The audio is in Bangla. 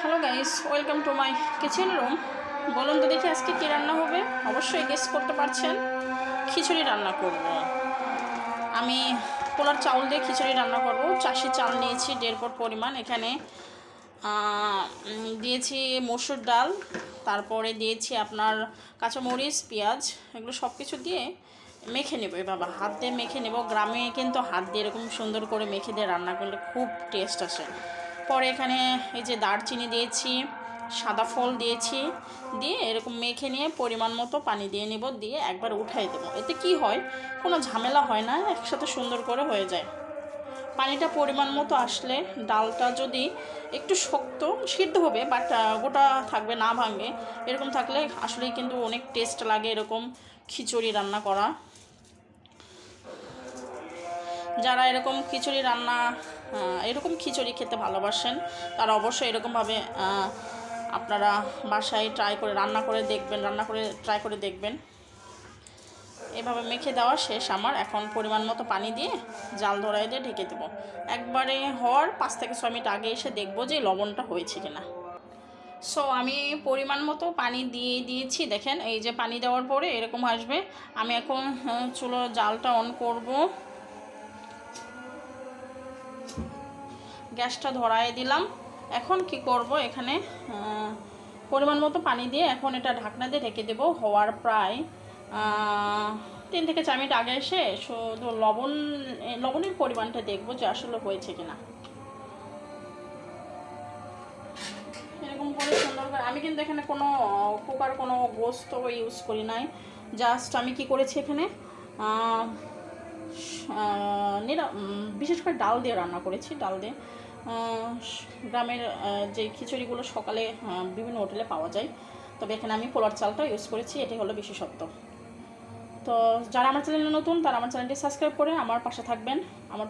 Hello guys, welcome to my kitchen room. বলুন তো দেখি আজকে কী রান্না হবে। অবশ্যই গেস করতে পারছেন, খিচুড়ি রান্না করব। আমি পোলার চাউল দিয়ে খিচুড়ি রান্না করব। চাষি চাল নিয়েছি 1.5 পট পরিমাণ। এখানে দিয়েছি মসুর ডাল, তারপরে দিয়েছি আপনার কাঁচামরিচ, পেঁয়াজ, এগুলো সব কিছু দিয়ে মেখে নেব। বাবা, হাত দিয়ে মেখে নেব। গ্রামে কিন্তু হাত দিয়ে এরকম সুন্দর করে মেখে দিয়ে রান্না করলে খুব টেস্ট আসে। পরে এখানে এই যে দারচিনি দিয়েছি, সাদা ফল দিয়েছি, দিয়ে এরকম মেখে নিয়ে পরিমাণ মতো পানি দিয়ে নেব, দিয়ে একবার উঠাই দেবো। এতে কি হয়, কোনো ঝামেলা হয় না, একসাথে সুন্দর করে হয়ে যায়। পানিটা পরিমাণ মতো আসলে ডালটা যদি একটু শক্ত সিদ্ধ হবে, বাট গোটা থাকবে, না ভাঙবে, এরকম থাকলে আসলেই কিন্তু অনেক টেস্ট লাগে এরকম খিচুড়ি রান্না করা। যারা এরকম খিচুড়ি রান্না এরকম খিচুড়ি খেতে ভালোবাসেন তারা অবশ্যই এরকমভাবে আপনারা বাসায় রান্না করে ট্রাই করে দেখবেন। এভাবে মেখে দেওয়া শেষ আমার। এখন পরিমাণ মতো পানি দিয়ে জাল ধরাই দিয়ে ঢেকে দেবো। একবারে হওয়ার 5 থেকে 6 মিনিট আগে এসে দেখবো যে লবণটা হয়েছে কিনা। সো আমি পরিমাণ মতো পানি দিয়ে দিয়েছি। দেখেন, এই যে পানি দেওয়ার পরে এরকম আসবে। আমি এখন চুলোর জালটা অন করব, গ্যাসটা ধরায় দিলাম। এখন কি করব, এখানে পরিমাণ মতো পানি দিয়ে এখন এটা ঢাকনা দিয়ে ঢেকে দেবো। হওয়ার প্রায় 3 থেকে 4 মিনিট আগে এসে শুধু লবণের পরিমাণটা দেখবো যে আসলে হয়েছে কিনা। এরকম করে সুন্দর করে আমি কিন্তু এখানে কোনো কুকার কোনো গোস্ত ইউজ করি নাই। জাস্ট আমি কি করেছি এখানে বিশেষ করে ডাল দিয়ে রান্না করেছি। ডাল দিয়ে গ্রামের যে খিচুড়িগুলো সকালে বিভিন্ন হোটেলে পাওয়া যায়, তবে এখানে আমি পোলার চালটা ইউজ করেছি, এটাই হলো বিশেষত্ব। তো যারা আমার চ্যানেলে নতুন তারা আমার চ্যানেলটি সাবস্ক্রাইব করে আমার পাশে থাকবেন। আমার